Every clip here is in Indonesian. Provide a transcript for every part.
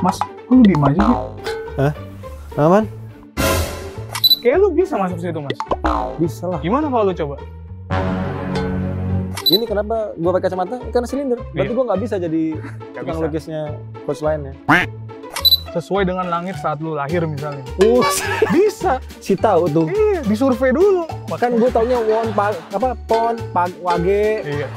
Mas, kok lu diem aja sih? Hah? Aman? Kayak lu bisa masuk situ, Mas. Bisa lah. Gimana kalau lu coba? Ini kenapa gua pakai kacamata? Karena silinder. Berarti gua nggak bisa jadi tukang bisa. lukisnya coach lainnya. Sesuai dengan langit saat lu lahir misalnya. Bisa. Si tahu tuh. Iya, disurvei dulu. Kan gue taunya pon, wage. Iya.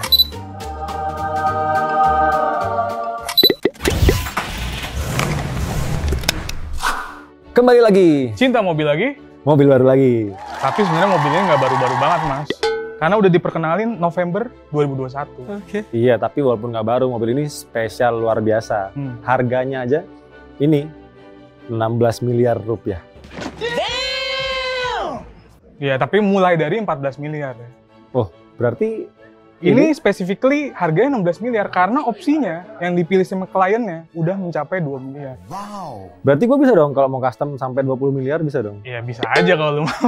Kembali lagi. Cinta mobil lagi, Mobil baru lagi. tapi sebenarnya mobilnya nggak baru-baru banget, Mas. Karena udah diperkenalin November 2021. Oke. Iya, tapi walaupun nggak baru, mobil ini spesial luar biasa. Harganya aja ini 16 miliar rupiah. Iya, tapi mulai dari 14 miliar. Ya. Oh, berarti Ini specifically harganya 16 miliar karena opsinya yang dipilih sama kliennya udah mencapai 2 miliar. berarti gue bisa dong kalau mau custom sampai 20 miliar bisa dong. Iya, bisa aja kalau lu mau.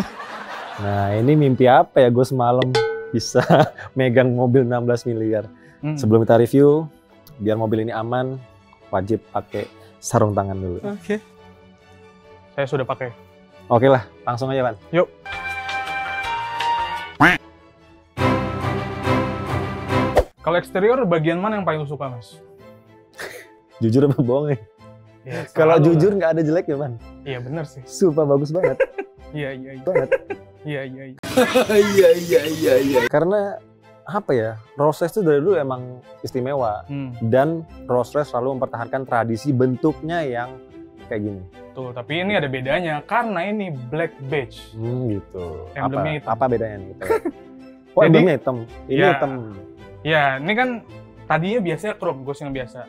Nah, ini mimpi apa ya gue semalam bisa megang mobil 16 miliar. Sebelum kita review, biar mobil ini aman, wajib pakai sarung tangan dulu. Oke. Saya sudah pakai. Oke lah, langsung aja, Pan. Yuk. Kalau eksterior, bagian mana yang paling lu suka, Mas? Jujur apa bohong ya? Ya, Kalau selalu jujur lah. nggak ada jelek ya, Pan. Iya, bener sih. Super bagus banget. Iya, iya, iya. Banget. Iya, iya, iya. Karena apa ya, Rolls Royce itu dari dulu emang istimewa. Dan Rolls Royce selalu mempertahankan tradisi bentuknya yang kayak gini. Tuh, tapi ini ada bedanya karena ini black beige. Gitu. Emblemnya hitam. Apa bedanya nih? Gitu. Oh, Jadi, emblemnya hitam. Ini ya, hitam. Ya, ini kan tadinya biasanya chrome, ghosting yang biasa.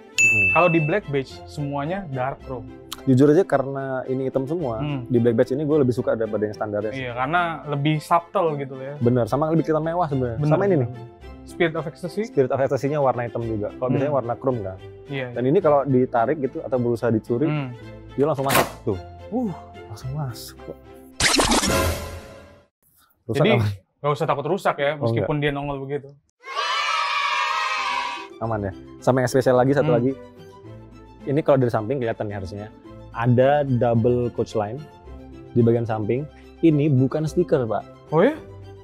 Kalau di black beige, semuanya dark chrome. Jujur aja karena ini hitam semua, di black badge ini gue lebih suka daripada yang standarnya. Iya, karena lebih subtle gitu ya. Bener, sama lebih kelihatan mewah sebenarnya. Sama ini nih. Spirit of Ecstasy. Spirit of Ecstasy-nya warna hitam juga. Kalau biasanya warna chrome kan. Iya. Dan ini kalau ditarik gitu atau berusaha dicuri, dia langsung masuk tuh. Langsung masuk. Rusak. Jadi aman. nggak usah takut rusak ya, meskipun dia nongol begitu. Aman ya. Sama yang spesial lagi satu lagi. Ini kalau dari samping kelihatan nih harusnya. Ada double coach line di bagian samping. Ini bukan stiker, Pak. Oh ya?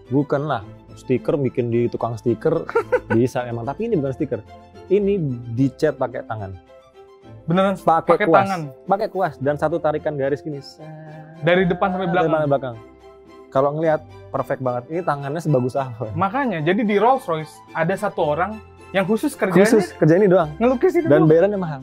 Bukan lah. Stiker bikin di tukang stiker bisa emang, tapi ini bukan stiker. Ini dicat pakai tangan. Beneran Pakai kuas. tangan. Pakai kuas dan satu tarikan garis gini. Dari depan sampai belakang. Dari belakang. Kalau ngelihat perfect banget. Ini tangannya sebagus apa? Makanya, jadi di Rolls Royce ada satu orang yang khusus kerjanya kerja ini doang. ngelukis itu Dan doang. bayarannya mahal.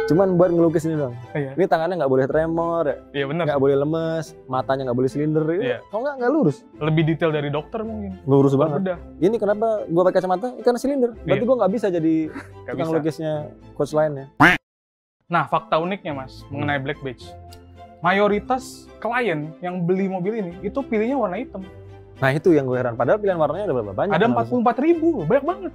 Cuman buat ngelukis ini doang. Iya. Ini tangannya nggak boleh tremor, Iya bener. nggak boleh lemes, matanya nggak boleh silinder. Iya. Kalau nggak lurus. Lebih detail dari dokter mungkin. Lurus banget. Bedah. Ini kenapa gua pakai kacamata? Karena silinder. Berarti gua nggak bisa jadi Nggak tukang bisa. lukisnya coach lainnya. Nah, fakta uniknya Mas, mengenai black beige. Mayoritas klien yang beli mobil ini, itu pilihnya warna hitam. Nah itu yang gue heran. Padahal pilihan warnanya ada berapa banyak? Ada 44.000, banyak banget.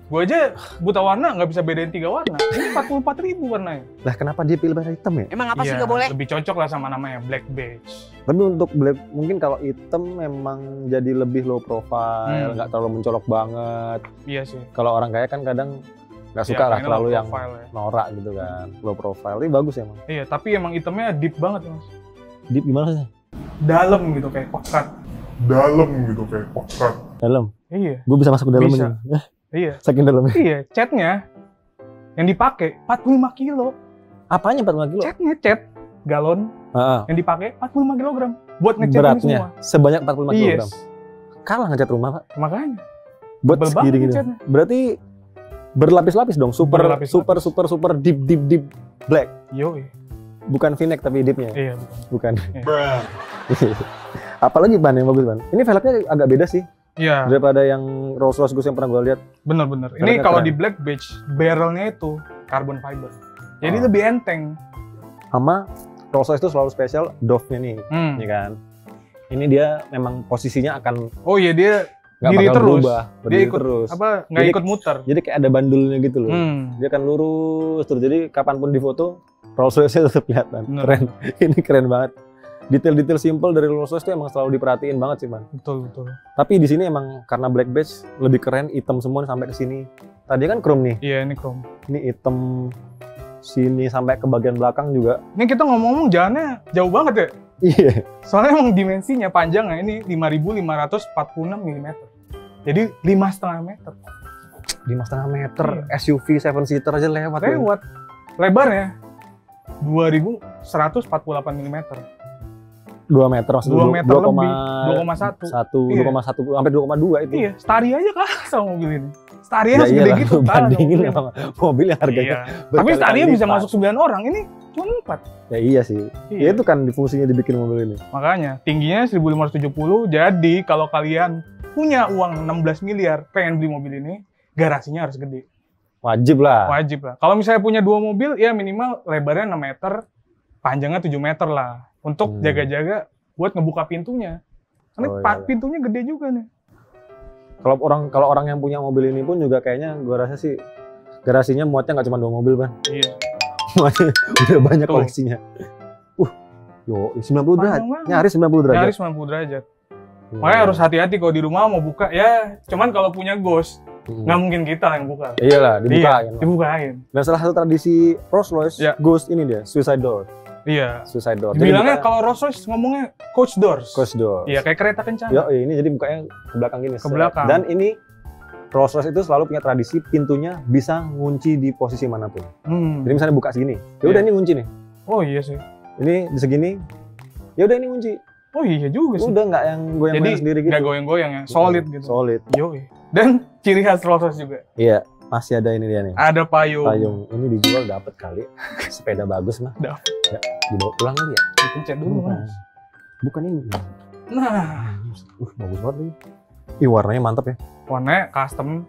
Gue aja buta warna nggak bisa bedain 3 warna. Ini 44.000 warnanya. Lah kenapa dia pilih warna hitam ya? Emang apa sih Iya, nggak boleh? lebih cocok lah sama namanya black beige. Tapi untuk black, mungkin kalau hitam memang jadi lebih low profile, nggak terlalu mencolok banget. Iya sih. Kalau orang kaya kan kadang nggak suka Iya, lah pengennya terlalu low yang profile ya. norak gitu kan, low profile. Ini bagus ya, Mas. Iya, tapi emang hitamnya deep banget Mas. Deep gimana sih? Dalam gitu kayak pekat. Dalam. Iya. Gue bisa masuk ke dalam Bisa. ini. Iya. Saking dalamnya. Iya, catnya yang dipakai 45 kilo. Apanya 45 kilo? Catnya cat galon yang dipakai 45 kilogram buat ngecat ini Beratnya semua. sebanyak 45 kilogram. Yes. Kalah ngecat rumah, Pak. Makanya. Buat Tebel banget segini-gini. catnya. Berarti berlapis-lapis dong. Super Berlapis-lapis. super deep black. Yoi. Bukan V-neck tapi deepnya. Iya. Bukan. Iya. Apalagi ban yang bagus, Ban. Ini velgnya agak beda sih Iya. daripada yang Rolls Royce yang pernah gue lihat. Bener-bener. Ini Velgnya kalau keren. di black beige, barrelnya itu carbon fiber. Jadi lebih enteng. Sama Rolls Royce itu selalu spesial Dove-nya nih, ya kan. Ini dia memang posisinya akan Oh iya, dia nggak diri bakal terus. berubah, Dia berdiri ikut terus. apa? Nggak Jadi- ikut muter. Jadi kayak ada bandulnya gitu loh. Dia akan lurus terus. Jadi kapanpun difoto Rolls Royce tetap kelihatan. Bener. Keren. Ini keren banget. Detail-detail simple dari Rolls Royce itu emang selalu diperhatiin banget sih, Man. Betul. Tapi di sini emang karena black beige lebih keren, hitam semua sampai ke sini. Tadi kan chrome nih. Iya, ini chrome. Ini hitam sini sampai ke bagian belakang juga. Ini kita ngomong-ngomong jalannya jauh banget ya. Iya. Soalnya emang dimensinya panjangnya ini 5.546 mm. Jadi 5,5 meter. 5,5 meter, Iya. SUV 7 seater aja lewat. Lewat. Lebarnya 2.148 mm. 2 meter maksudnya 2 meter lebih, 2,1 Iya. 2,1 sampai 2,2 itu. Iya, Staria aja kalah sama mobil ini. Staria Ya segede iyalah, gitu kalah sama bandingin mobil. sama mobil yang harganya. Iya. Tapi berkali-kali Staria bisa lipat. masuk 9 orang, ini cuma 4. Ya iya sih. Iya. Ya itu kan fungsinya dibikin mobil ini. Makanya tingginya 1.570. Jadi kalau kalian punya uang 16 miliar pengen beli mobil ini, garasinya harus gede. Wajib lah. Wajib lah. Kalau misalnya punya 2 mobil, ya minimal lebarnya 6 meter, panjangnya 7 meter lah. Untuk jaga-jaga buat ngebuka pintunya. Karena Oh, iya. pintunya gede juga nih. Kalau orang yang punya mobil ini pun juga kayaknya gua rasa sih garasinya muatnya nggak cuma 2 mobil, Ban. Iya. Muatnya udah banyak Tuh. koleksinya. Yo, 90 derajat. Panjang banget. Nyaris 90 derajat. Nyaris 90 derajat. Makanya harus hati-hati kalau di rumah mau buka. Ya, cuman kalau punya ghost, nggak mungkin kita yang buka. Iyalah, dibukain. Iya, dibukain. Dan salah satu tradisi Rolls Royce Ya. Ghost ini dia, suicide door. Iya. Suicide door. Jadi Bilangnya bukanya kalau Rolls Royce ngomongnya coach doors. coach door. Iya, kayak kereta kencana. Yo, ini jadi bukanya ke belakang gini. Ke belakang. Dan ini Rolls Royce itu selalu punya tradisi pintunya bisa ngunci di posisi manapun. Jadi misalnya buka segini, ya udah Iya. ini ngunci nih. Oh iya sih. Ini di segini, ya udah ini ngunci. Oh iya juga sih. Udah nggak yang goyang-goyang Jadi sendiri gitu. nggak goyang-goyang ya, solid gitu. Solid. Yoi. Dan ciri khas Rolls Royce juga. Iya, masih ada ini dia nih. Ada payung. Payung ini dijual dapat kali. Sepeda bagus mah. Dapet. Ya, dibawa pulang kali ya. Dipencet dulu mas. Bukan ini. Nah, Bagus banget nih. Ih, warnanya mantap ya. warnanya custom.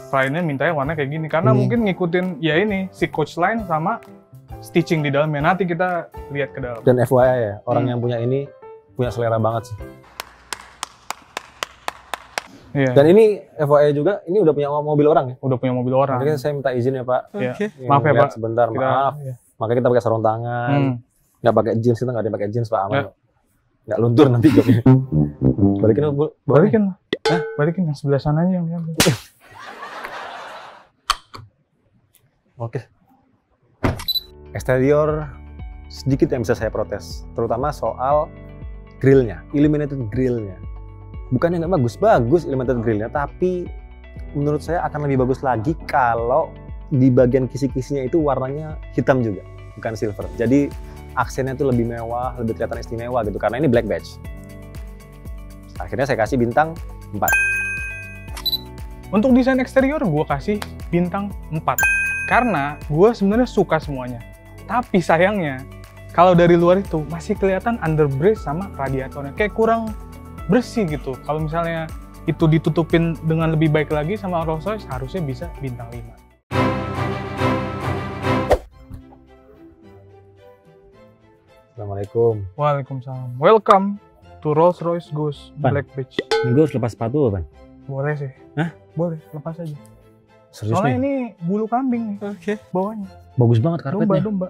Kliennya mintanya warna kayak gini karena mungkin ngikutin ya ini si coach line sama stitching di dalamnya. Nanti kita lihat ke dalam. Dan FYI ya, orang yang punya ini punya selera banget sih. Iya. Dan ini FYI juga, ini udah punya mobil orang ya. Udah punya mobil orang. Makanya saya minta izin ya Pak. Iya. Ini Maaf ya lihat Pak. sebentar, Kita- maaf. iya. Makanya kita pakai sarung tangan, nggak pakai jeans, kita nggak ada yang pakai jeans Pak, aman. Ya. Nggak luntur nanti joknya. Balikin Bu. Balikin lah. Balikin yang sebelah sana aja yang diambil. Oke. Eksterior sedikit yang bisa saya protes, terutama soal grillnya, illuminated grillnya. Bukannya nggak bagus, bagus illuminated grillnya, tapi menurut saya akan lebih bagus lagi kalau di bagian kisi-kisinya itu warnanya hitam juga, bukan silver. Jadi aksennya itu lebih mewah, lebih kelihatan istimewa gitu, karena ini black badge. Akhirnya saya kasih bintang 4. Untuk desain eksterior gue kasih bintang 4. Karena gue sebenarnya suka semuanya. Tapi sayangnya, kalau dari luar itu masih kelihatan underbreast sama radiatornya. Kayak kurang bersih gitu. Kalau misalnya itu ditutupin dengan lebih baik lagi sama Rolls Royce, harusnya bisa bintang 5. Assalamualaikum. Waalaikumsalam. Welcome to Rolls Royce Ghost Pan. Black Badge. Ini gue harus lepas sepatu apa? Boleh sih. Hah? Boleh, lepas aja. Serius Soalnya nih? ini bulu kambing nih. Oke. Bawahnya. Bagus banget karpetnya. Domba.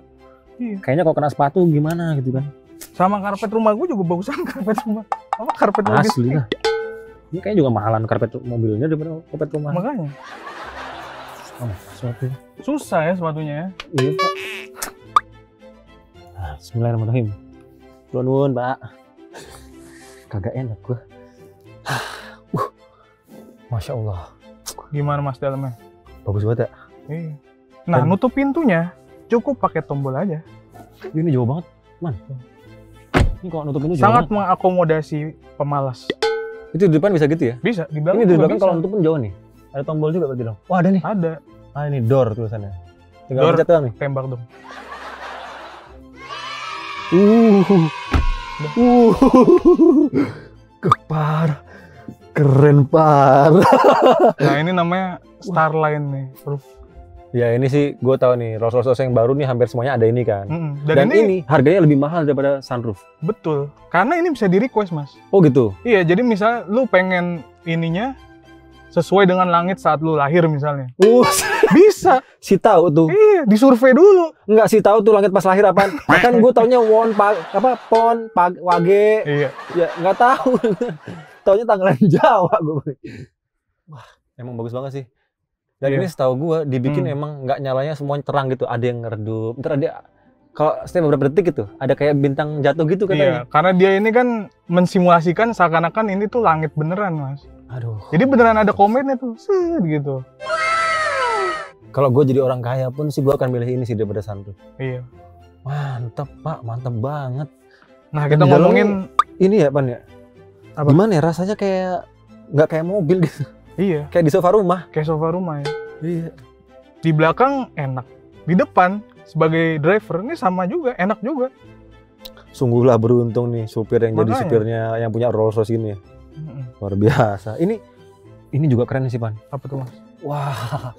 Iya. Kayaknya kalau kena sepatu gimana gitu kan? Sama karpet rumah gue juga bagusan karpet rumah. Apa karpet mobil? Asli lah. Ini kayaknya juga mahalan karpet mobilnya daripada karpet rumah. Makanya. Oh, sepatu. Susah ya sepatunya ya. Iya Pak. Nah, Bismillahirrahmanirrahim. Nuwun Pak. Kagak enak gua. Masya Allah. Gimana mas dalamnya? Bagus banget ya. Iya. Nah, nutup pintunya cukup pakai tombol aja. Ini jauh banget, Man. Ini kalau nutup pintu jauh Sangat banget. mengakomodasi pemalas. Itu di depan bisa gitu ya? Bisa, di Ini belakang di juga belakang bisa. kalau nutup pun jauh nih. Ada tombol juga berarti dong. Wah, ada nih. Ada. Ah, ini door tulisannya. Tinggal Door. pencet doang nih. Tembak dong. Parah. Keren parah. Nah, ini namanya Starline nih. Roof. Ya ini sih gue tahu nih Rolls Royce yang baru nih hampir semuanya ada ini kan. Dan, Dan ini harganya lebih mahal daripada sunroof. betul. Karena ini bisa di request mas. Oh gitu. Iya, jadi misal lu pengen ininya sesuai dengan langit saat lu lahir misalnya. Bisa. Si tahu tuh. Iya, disurvei dulu. Enggak sih tahu tuh langit pas lahir apaan. Kan gue taunya wage. Iya. Ya nggak tahu. Taunya tanggalan Jawa gue. Wah, emang bagus banget sih. Dan Iya. ini setahu gue dibikin Hmm. emang nggak nyalanya semuanya terang gitu. Ada yang redup, ntar ada kalau setiap beberapa detik gitu ada kayak bintang jatuh gitu Iya, katanya. karena dia ini kan mensimulasikan seakan-akan ini tuh langit beneran, Mas. Aduh. Jadi beneran ada kometnya tuh, set gitu. Kalau gue jadi orang kaya pun sih gue akan milih ini sih daripada sunroof. Iya. Mantep Pak, mantep banget. Nah, Dan kita di dalam ngomongin Ini ya Pan ya. Apa? Gimana ya rasanya kayak nggak kayak mobil gitu. iya, Kayak di sofa rumah. kayak sofa rumah ya. Iya. Di belakang enak. Di depan sebagai driver ini sama juga, enak juga. Sungguhlah beruntung nih supir yang jadi Makanya. supirnya yang punya Rolls Royce ini. Mm-mm. Luar biasa. Ini juga keren sih Pan. Apa tuh, Mas? Wah.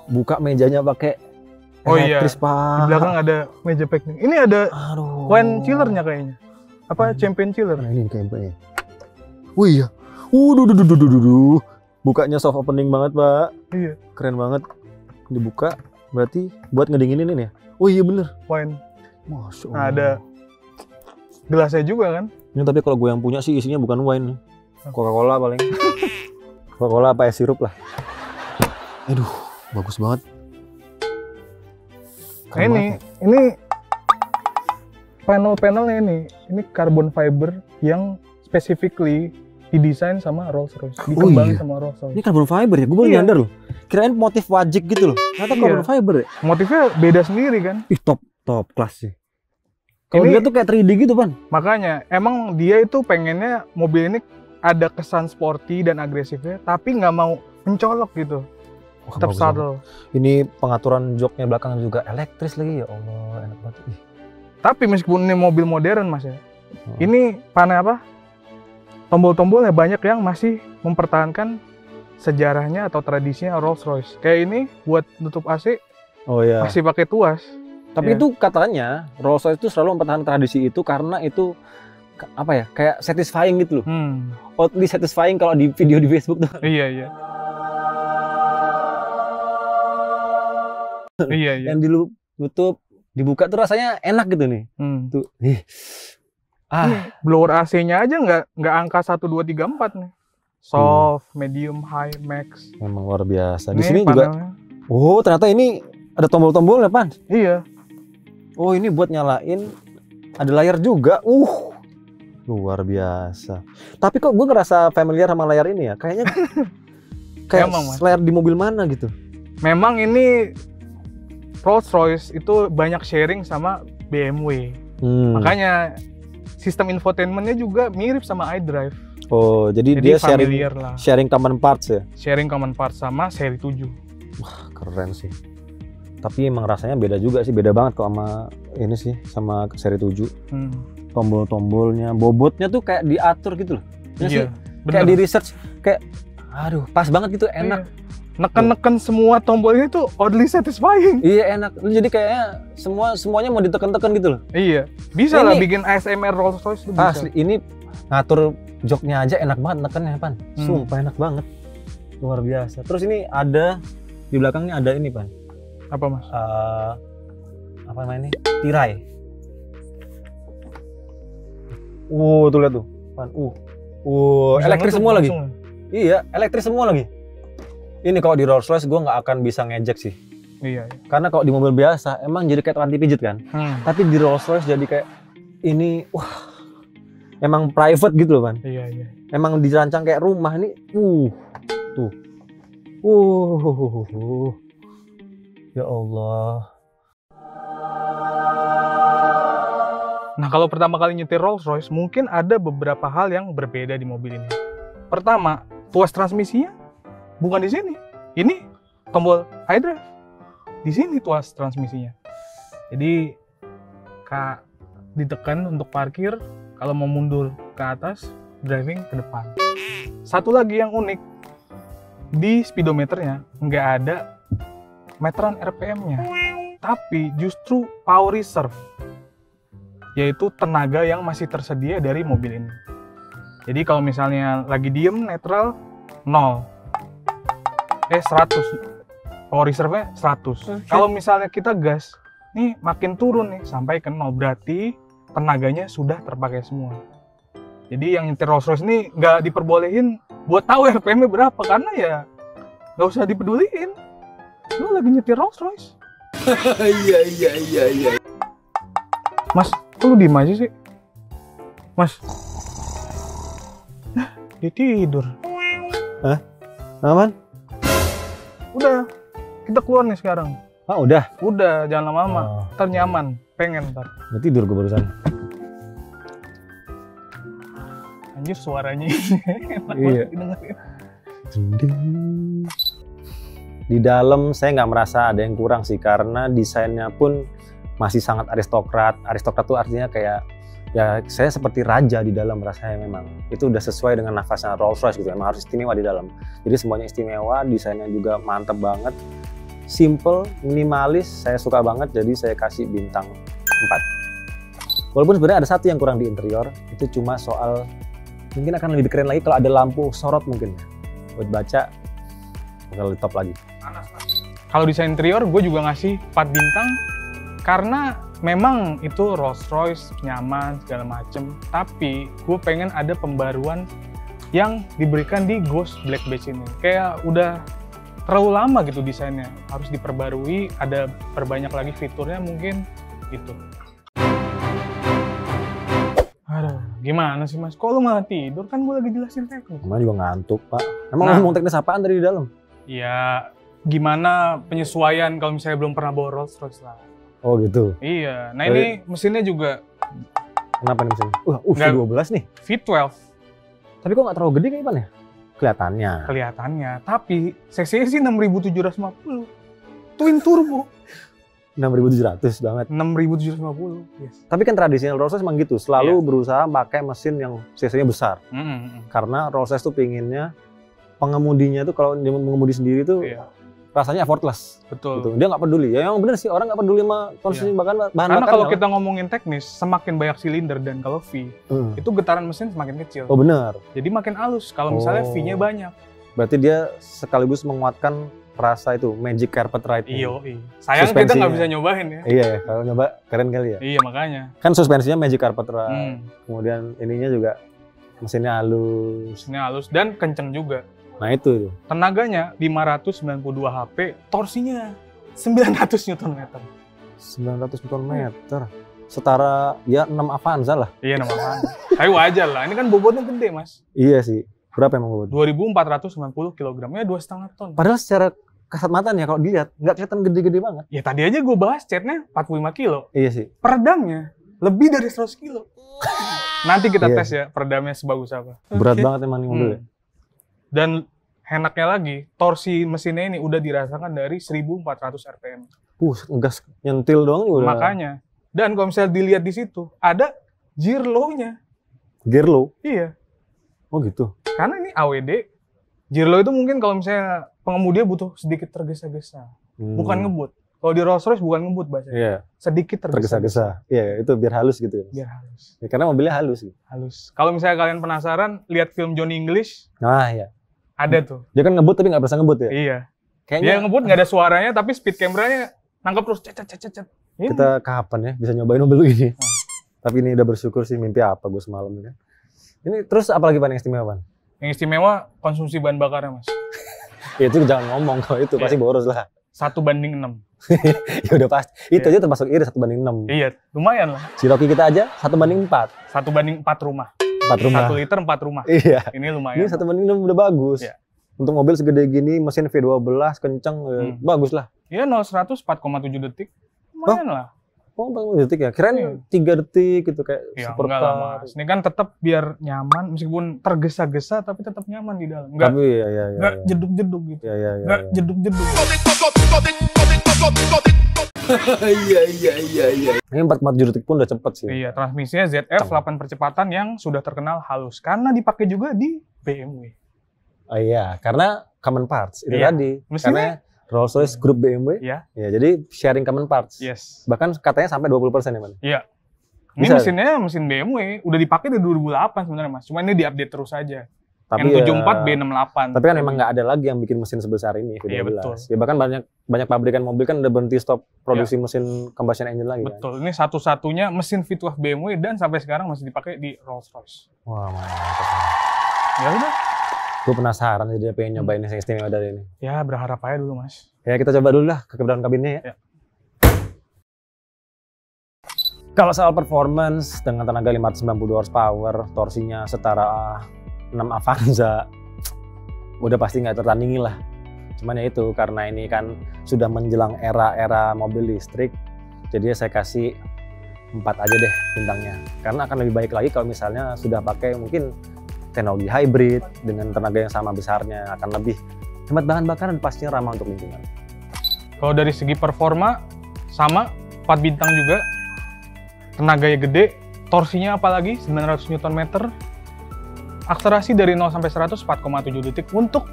Buka mejanya pakai Oh iya. elektris, Pak. Di belakang ada meja picnic. Ini ada Aduh. wine chillernya kayaknya. Apa champagne chiller? Nah, ini kayaknya. Wih ya. Duh. Bukanya soft opening banget, Pak. Iya, Keren banget. Dibuka berarti buat ngedinginin ini ya. Oh iya bener. wine. Masya Allah. Nah, ada gelasnya juga kan? Ini tapi kalau gue yang punya sih isinya bukan wine. Coca-Cola paling. Coca-Cola apa es sirup lah. Aduh, bagus banget. Nah, ini panel-panelnya ini carbon fiber yang specifically didesain sama Rolls-Royce, dikembangin iya. sama Rolls-Royce. Ini carbon fiber ya? Gue baru Iya. nyadar loh. Kirain motif wajik gitu loh. Ternyata Iya. carbon fiber ya? Motifnya beda sendiri kan? Ih, top kelas sih. Kalau Ini- dia tuh kayak 3D gitu, Pan. Makanya emang dia itu pengennya mobil ini ada kesan sporty dan agresifnya, tapi nggak mau mencolok gitu, Wah, tetap bagus banget. subtle. Ini pengaturan joknya belakang juga elektris lagi, ya Allah, enak banget. Ih. Tapi meskipun ini mobil modern, Mas ya, Hmm. ini tombol-tombolnya banyak yang masih mempertahankan sejarahnya atau tradisinya Rolls-Royce. Kayak ini buat nutup AC Oh iya. masih pakai tuas. Tapi Iya. itu katanya Rolls Royce itu selalu mempertahankan tradisi itu karena itu apa ya? Kayak satisfying gitu loh. Oddly satisfying kalau di video di Facebook tuh. Iya, iya. Iya, iya. Yang ditutup, dibuka tuh rasanya enak gitu nih. Tuh. Nih, blower AC-nya aja nggak angka 1, 2, 3, 4 nih. Soft, medium, high, max. Memang luar biasa. Di Nih sini juga. panelnya. Oh, ternyata ini ada tombol-tombolnya, Pan. Iya. Oh, ini buat nyalain. Ada layar juga. Luar biasa. Tapi kok gue ngerasa familiar sama layar ini ya? Kayaknya kayak Emang, Mas. layar di mobil mana gitu. Memang ini Rolls-Royce itu banyak sharing sama BMW. Makanya sistem infotainmentnya juga mirip sama iDrive. Oh, jadi Jadi dia sharing familiar lah. sharing common parts ya? Sharing common parts sama seri 7. Keren sih. Tapi emang rasanya beda juga sih, beda banget kok sama ini sih, sama seri 7. Tombol-tombolnya, bobotnya tuh kayak diatur gitu loh. Ya sih? Iya, Kayak bener. di research, kayak aduh, pas banget gitu, enak. Iya. Neken-neken semua tombol ini tuh oddly satisfying. Iya, enak. Jadi kayaknya semuanya mau ditekan-tekan gitu loh. Iya, bisa Ini- lah bikin ASMR Rolls-Royce tuh bisa. Asli, ini ngatur joknya aja enak banget nekennya, Pan. Hmm. Sumpah enak banget. Luar biasa. Terus ini ada di belakangnya ada ini, Pan. Apa, Mas? Apa namanya ini? Tirai. Tuh lihat tuh, Pan. Bisa Elektris nutup semua lagi. langsung. Iya, elektris semua lagi. Ini kalau di Rolls Royce gue nggak akan bisa ngejek sih. Iya, iya. Karena kalau di mobil biasa emang jadi kayak anti pijit kan. Tapi di Rolls Royce jadi kayak ini, emang private gitu loh, Pan. Iya, iya. Emang dirancang kayak rumah nih. Tuh. Ya Allah. Nah, kalau pertama kali nyetir Rolls-Royce, mungkin ada beberapa hal yang berbeda di mobil ini. Pertama, tuas transmisinya bukan di sini. Ini tombol iDrive. Di sini tuas transmisinya. Jadi, ditekan untuk parkir, kalau mau mundur ke atas, driving ke depan. Satu lagi yang unik, di speedometernya nggak ada meteran RPM-nya, tapi justru power reserve, yaitu tenaga yang masih tersedia dari mobil ini. Jadi kalau misalnya lagi diem, netral, 0. 100. Power reserve-nya 100. Okay. Kalau misalnya kita gas, nih makin turun nih, sampai ke 0. Berarti tenaganya sudah terpakai semua. Jadi yang nyetir Rolls Royce ini nggak diperbolehin buat tahu RPM-nya berapa, karena ya Gak usah dipeduliin. Lu lagi nyetir Rolls Royce. Iya. Mas, kok lu diem aja sih? Mas. Dia tidur. Hah? Aman? Udah, kita keluar nih sekarang. Ah, udah? Udah, jangan lama-lama. Oh. Ntar nyaman, pengen ntar. Udah tidur gue barusan. Anjir suaranya enak Iya. banget didengerin. Di dalam saya nggak merasa ada yang kurang sih, karena desainnya pun masih sangat aristokrat. Aristokrat tuh artinya kayak, ya saya seperti raja di dalam rasanya memang. Itu udah sesuai dengan nafasnya Rolls Royce gitu, emang harus istimewa di dalam. Jadi semuanya istimewa, desainnya juga mantep banget. Simple, minimalis, saya suka banget, jadi saya kasih bintang 4. Walaupun sebenarnya ada satu yang kurang di interior, itu cuma soal mungkin akan lebih keren lagi kalau ada lampu sorot mungkin. Buat baca, bakal lebih top lagi. Kalau desain interior gue juga ngasih 4 bintang karena memang itu Rolls Royce nyaman segala macem, tapi gue pengen ada pembaruan yang diberikan di Ghost Black Badge ini. Kayak udah terlalu lama gitu desainnya, harus diperbarui, ada perbanyak lagi fiturnya mungkin gitu. Aduh, gimana sih Mas? Kok lu malah tidur? Kan gue lagi jelasin teknis. Emang juga ngantuk, Pak. Emang Nah. ngomong teknis apaan tadi di dalam? Ya, gimana penyesuaian kalau misalnya belum pernah bawa Rolls Royce lah. Oh gitu. Iya, nah ini mesinnya juga Kenapa nih mesinnya? Nggak. V12 nih. V12 Tapi kok nggak terlalu gede kayak ya? Kelihatannya. kelihatannya, tapi cc sih 6.750. Twin turbo 6.700 banget. 6.750. Yes. Tapi kan tradisional Rolls Royce emang gitu, selalu Iya. berusaha pakai mesin yang cc-nya besar. Karena Rolls Royce tuh pinginnya pengemudinya tuh kalau dia mengemudi sendiri tuh Iya, rasanya effortless. betul. Gitu. Dia nggak peduli. Ya emang bener sih, orang nggak peduli sama konsumsi Iya. bahan Karena bakar. kalau kita ngomongin teknis, semakin banyak silinder dan kalau V, Hmm. itu getaran mesin semakin kecil. Oh bener. Jadi makin halus kalau misalnya Oh. V-nya banyak. Berarti dia sekaligus menguatkan rasa itu magic carpet ride. Iya. Sayang kita Suspensinya. nggak bisa nyobain ya. Iya ya, kalau nyoba keren kali ya. Iya, makanya. Kan suspensinya magic carpet ride. Hmm. Kemudian ininya juga mesinnya halus. Mesinnya halus dan kenceng juga. Nah itu. Tenaganya 592 HP, torsinya 900 Nm. 900 Nm. Setara ya 6 Avanza lah. Iya namanya. Tapi wajar lah, ini kan bobotnya gede Mas. Iya sih. Berapa emang bobot? 2.490 kg, ya 2,5 ton. Padahal secara kasat mata nih ya, kalau dilihat nggak kelihatan gede-gede banget. Ya tadi aja gue bahas catnya 45 kilo. Iya sih. Peredamnya lebih dari 100 kilo. Nanti kita Iya. tes ya peredamnya sebagus apa. Berat Oke. banget emang nih mobil. Hmm. Dan enaknya lagi, torsi mesinnya ini udah dirasakan dari 1.400 RPM. Ngegas nyentil doang juga udah. Makanya. Dan kalau misalnya dilihat di situ, ada gear low-nya. Gear low. Iya. Oh gitu. Karena ini AWD, gear low itu mungkin kalau misalnya pengemudinya butuh sedikit tergesa-gesa. Bukan ngebut. Kalau di Rolls Royce bukan ngebut bahasanya. Iya, Sedikit tergesa-gesa. tergesa-gesa. Iya, itu biar halus gitu ya. Biar halus. Ya, karena mobilnya halus gitu. Halus. Kalau misalnya kalian penasaran, lihat film Johnny English, Nah, iya. ada tuh. Dia kan ngebut tapi nggak berasa ngebut ya. Iya. Kayaknya Dia ngebut nggak ada suaranya, tapi speed kameranya nangkep terus cet. Ini. kita kapan ya bisa nyobain mobil ini. Hmm. Tapi ini udah bersyukur sih, mimpi apa gue semalam kan. Ini terus apalagi Pan yang istimewa Pan? Yang istimewa konsumsi bahan bakarnya Mas. Ya itu jangan ngomong kalau itu pasti boros lah. 1:6. Ya udah pasti. Itu Iya. aja termasuk irit 1/6. Iya, lumayan lah. Cherokee kita aja 1/4. 1:4 rumah. 4 rumah. 1 liter 4 rumah. Iya. Ini Ini lumayan. 1/6 udah bagus. Iya. Untuk mobil segede gini, mesin V12 kenceng, bagus lah. Ya 0-100 4,7 detik. Lumayan lah. Oh, 40 detik ya? Kirain Iya. 3 detik gitu kayak Ya supercar. enggak lah Mas. Ini kan tetap biar nyaman, meskipun tergesa-gesa tapi tetap nyaman di dalam. Enggak Tapi ya. enggak jeduk-jeduk gitu. Ya. Enggak jeduk-jeduk. Iya. Ini 47 detik pun udah cepet sih. Iya, transmisinya ZF 8 percepatan yang sudah terkenal halus karena dipakai juga di BMW. Oh iya, karena common parts itu Iya. tadi. Mesinnya- Karena Rolls-Royce grup BMW. Iya. Ya, jadi sharing common parts. Yes. Bahkan katanya sampai 20% ya, Man? Iya. Ini Bisa. mesinnya mesin BMW, udah dipakai dari 2008 sebenarnya Mas. Cuma ini diupdate terus aja. Tapi yang ya, 74 B68. tapi kan memang nggak ada lagi yang bikin mesin sebesar ini V12. Iya, betul. Ya bahkan banyak pabrikan mobil kan udah berhenti stop produksi mesin combustion engine lagi kan. Betul. Ini satu-satunya mesin V12 BMW dan sampai sekarang masih dipakai di Rolls Royce. Wah, mantap. Ya udah. Gue penasaran jadi dia pengen nyobain yang istimewa dari ini. Ya berharap aja dulu Mas. Ya kita coba dulu lah ke dalam kabinnya ya. Kalau soal performance dengan tenaga 592 horsepower, torsinya setara 6 Avanza, udah pasti nggak tertandingi lah. Cuman ya itu karena ini kan sudah menjelang era mobil listrik, jadi saya kasih 4 aja deh bintangnya. Karena akan lebih baik lagi kalau misalnya sudah pakai mungkin teknologi hybrid dengan tenaga yang sama besarnya, akan lebih hemat bahan bakar dan pastinya ramah untuk lingkungan. Kalau dari segi performa sama 4 bintang juga. Tenaganya gede, torsinya apalagi 900 Nm. Akselerasi dari 0 sampai 100 4,7 detik untuk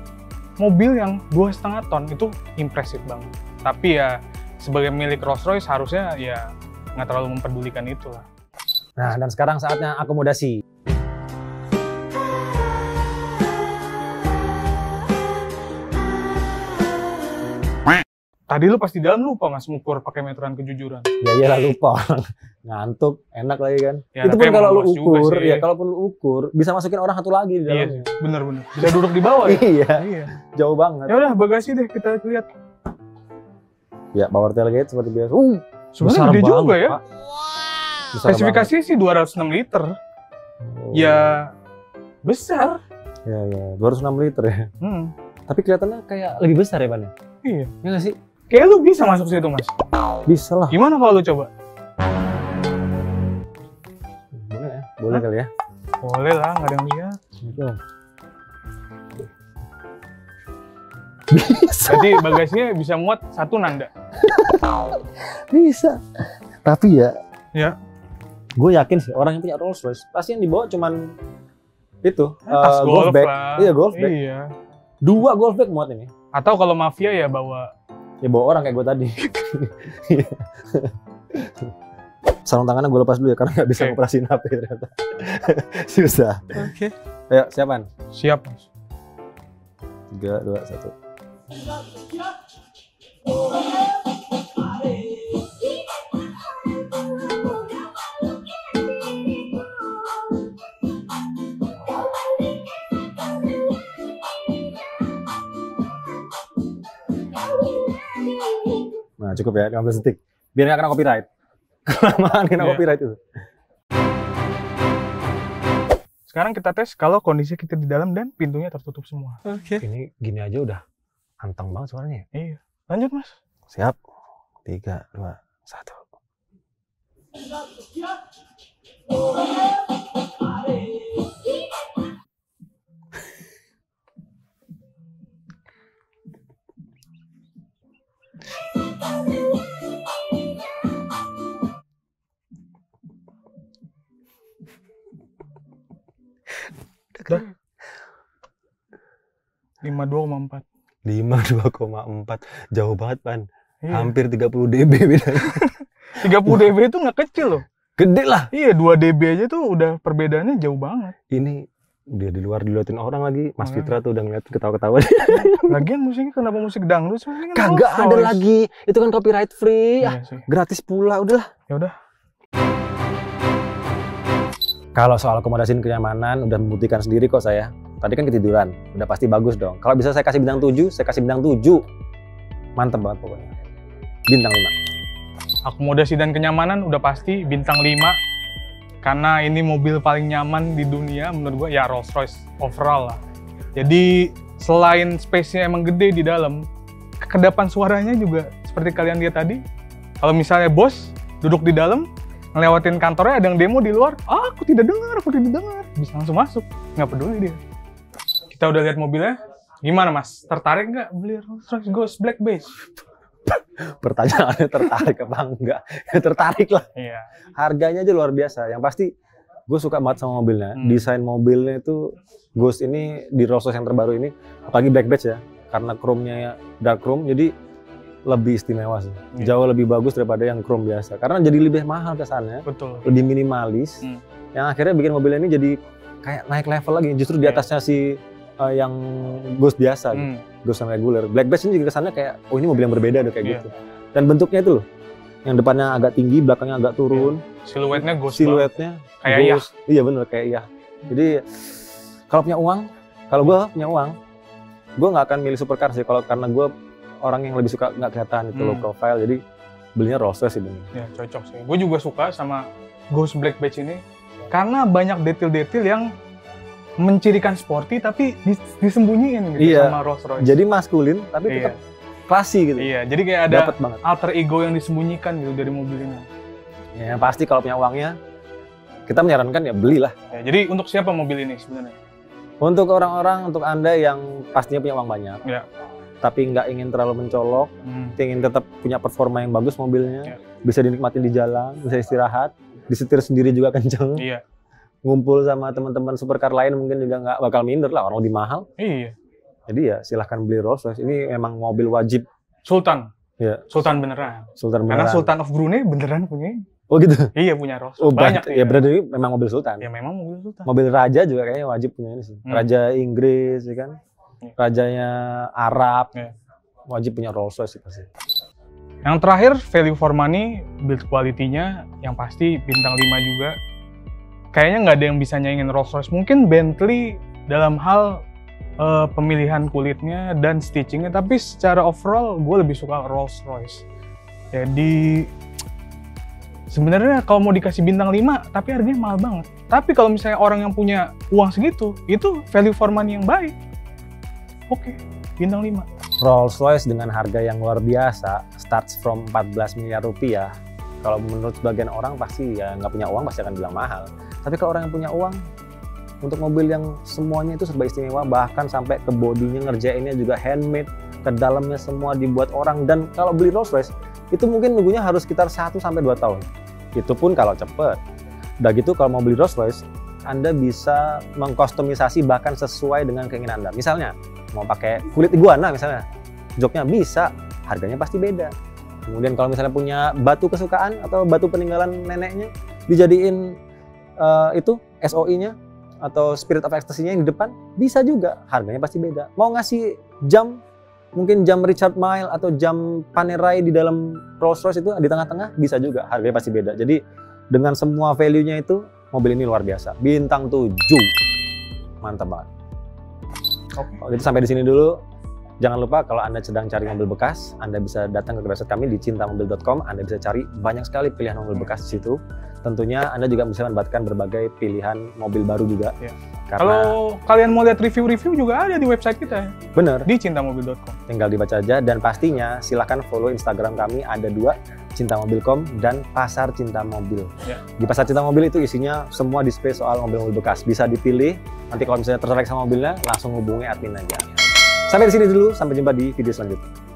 mobil yang 2,5 ton itu impresif banget. Tapi ya sebagai milik Rolls-Royce harusnya ya nggak terlalu memperdulikan itu lah. Nah, dan sekarang saatnya akomodasi. Tadi lu pasti dalam lupa Mas ngukur pakai meteran kejujuran. Ya iyalah lupa orang ngantuk, enak lagi kan. Ya, itu pun kalau lu ukur, ya kalaupun lu ukur bisa masukin orang satu lagi di dalamnya. Iya, bener-bener. Bisa duduk di bawah ya? Iya, jauh banget. Ya udah bagasi deh kita lihat. Ya power tailgate seperti biasa. Sebenarnya gede juga ya. Pak. Spesifikasi sih 206 liter. Oh. Ya besar. Ya 206 liter ya. Tapi kelihatannya kayak lebih besar ya Pan ya? Iya. Ya nggak sih? Kayak lu bisa masuk situ Mas. Bisa lah. Gimana kalau lu coba? Boleh ya? Boleh kali ya? Boleh lah, nggak ada yang lihat. Bisa. Jadi bagasinya bisa muat 1 nanda. Bisa. Tapi ya. Ya. Gue yakin sih orang yang punya Rolls Royce pasti yang dibawa cuman itu Tas golf bag. lah. Iya golf bag. Iya. 2 golf bag muat ini. Atau kalau mafia ya bawa. Ya bawa orang kayak gue tadi. Sarung tangannya gue lepas dulu ya karena nggak bisa ngoperasin HP ternyata. Susah. Oke. Ayo siapan? Siap Mas. 3, 2, 1. Nah cukup ya 15 detik. Biar nggak kena copyright. Kelamaan kena copyright itu. Sekarang kita tes kalau kondisi kita di dalam dan pintunya tertutup semua. Oke. Ini gini aja udah anteng banget suaranya. Iya. Lanjut Mas. Siap. 3, 2, 1. Udah. 52,4. 52,4. Jauh banget, Pan. Iya. Hampir 30 dB bedanya. 30 dB itu nggak kecil loh. Gede lah. Iya, 2 dB aja tuh udah perbedaannya jauh banget. Ini dia di luar diliatin orang lagi. Mas Fitra tuh udah ngeliat ketawa-ketawa. Lagian musiknya kenapa musik dangdut? Kan kagak ada lagi. Itu kan copyright free. Iya sih. Gratis pula, udahlah. Ya udah. Kalau soal akomodasi dan kenyamanan udah membuktikan sendiri kok saya. Tadi kan ketiduran, udah pasti bagus dong. Kalau bisa saya kasih bintang 7, saya kasih bintang 7. Mantep banget pokoknya. Bintang 5. Akomodasi dan kenyamanan udah pasti bintang 5. Karena ini mobil paling nyaman di dunia menurut gue ya Rolls-Royce overall lah. Jadi selain space-nya emang gede di dalam, kekedapan suaranya juga seperti kalian lihat tadi. Kalau misalnya bos duduk di dalam, ngelewatin kantornya ada yang demo di luar, aku tidak dengar, bisa langsung masuk, nggak peduli dia. Kita udah lihat mobilnya, gimana Mas? Tertarik nggak beli Rolls-Royce Ghost Black Beige? Pertanyaannya tertarik apa enggak? Ya, tertarik lah. Iya. Harganya aja luar biasa. Yang pasti gue suka banget sama mobilnya. Desain mobilnya itu Ghost ini di Rolls-Royce yang terbaru ini, apalagi Black Beige ya, karena chrome-nya dark chrome, jadi lebih istimewa sih. Jauh lebih bagus daripada yang chrome biasa. Karena jadi lebih mahal kesannya. Betul. Lebih minimalis. Yang akhirnya bikin mobilnya ini jadi kayak naik level lagi. Justru di atasnya si yang Ghost biasa, gitu. Ghost yang reguler. Black Beige ini juga kesannya kayak, oh ini mobil yang berbeda deh kayak gitu. Dan bentuknya itu loh, yang depannya agak tinggi, belakangnya agak turun. Siluetnya Ghost. Siluetnya kayak Yah. Iya bener kayak Yah. Jadi kalau punya uang, Kalau gue punya uang, gue nggak akan milih supercar sih. Kalau karena gue orang yang lebih suka nggak kelihatan itu low profile, jadi belinya Rolls Royce ini. Ya cocok sih. Gue juga suka sama Ghost Black Badge ini karena banyak detail-detail yang mencirikan sporty tapi disembunyiin gitu sama Rolls Royce. Jadi maskulin tapi tetap klasik gitu. Iya, jadi kayak ada dapet banget alter ego yang disembunyikan gitu dari mobil ini. Ya pasti kalau punya uangnya, kita menyarankan ya belilah. Ya, jadi untuk siapa mobil ini sebenarnya? Untuk orang-orang, untuk Anda yang pastinya punya uang banyak, tapi nggak ingin terlalu mencolok, ingin tetap punya performa yang bagus mobilnya, bisa dinikmatin di jalan, bisa istirahat, disetir sendiri juga kenceng. Iya. Ngumpul sama teman-teman supercar lain mungkin juga nggak bakal minder lah, orang lebih mahal. Iya. Jadi ya silahkan beli Rolls Royce. Ini memang mobil wajib. Sultan. Ya. Sultan beneran. Sultan beneran. Karena Sultan of Brunei beneran punya. Oh gitu? Iya punya Rolls Royce. Oh, banyak. Ya berarti ini memang mobil Sultan. Ya memang mobil Sultan. Mobil raja juga kayaknya wajib punya ini sih. Raja Inggris, ya kan? Rajanya Arab. Wajib punya Rolls Royce pasti. Yang terakhir, value for money, build quality-nya yang pasti bintang 5 juga. Kayaknya nggak ada yang bisa nyaingin Rolls Royce. Mungkin Bentley dalam hal pemilihan kulitnya dan stitchingnya, tapi secara overall gue lebih suka Rolls Royce. Jadi sebenarnya kalau mau dikasih bintang 5, tapi harganya mahal banget. Tapi kalau misalnya orang yang punya uang segitu, itu value for money yang baik. Oke, bintang 5. Rolls Royce dengan harga yang luar biasa, starts from 14 miliar rupiah. Kalau menurut sebagian orang pasti ya nggak punya uang pasti akan bilang mahal. Tapi kalau orang yang punya uang, untuk mobil yang semuanya itu serba istimewa, bahkan sampai ke bodinya ngerjainnya juga handmade, ke dalamnya semua dibuat orang. Dan kalau beli Rolls Royce, itu mungkin nunggunya harus sekitar 1-2 tahun. Itu pun kalau cepet. Udah gitu kalau mau beli Rolls Royce, Anda bisa mengkustomisasi bahkan sesuai dengan keinginan Anda. Misalnya, mau pakai kulit iguana misalnya, joknya bisa, harganya pasti beda. Kemudian kalau misalnya punya batu kesukaan atau batu peninggalan neneknya, dijadiin itu SOI-nya atau Spirit of Ecstasy-nya yang di depan, bisa juga, harganya pasti beda. Mau ngasih jam, mungkin jam Richard Mille atau jam Panerai di dalam Rolls Royce itu di tengah-tengah, bisa juga, harganya pasti beda. Jadi dengan semua value-nya itu, mobil ini luar biasa. Bintang 7. Mantap banget. Oke, sampai di sini dulu. Jangan lupa kalau Anda sedang cari mobil bekas, Anda bisa datang ke website kami di cintamobil.com. Anda bisa cari banyak sekali pilihan mobil bekas di situ. Tentunya Anda juga bisa mendapatkan berbagai pilihan mobil baru juga. Ya. Kalau kalian mau lihat review-review juga ada di website kita. Bener. Di cintamobil.com. Tinggal dibaca aja, dan pastinya silahkan follow Instagram kami, ada 2, cintamobil.com dan Pasar Cinta Mobil. Ya. Di Pasar Cinta Mobil itu isinya semua display soal mobil-mobil bekas. Bisa dipilih, nanti kalau misalnya tertarik sama mobilnya, langsung hubungi admin aja. Sampai di sini dulu, sampai jumpa di video selanjutnya.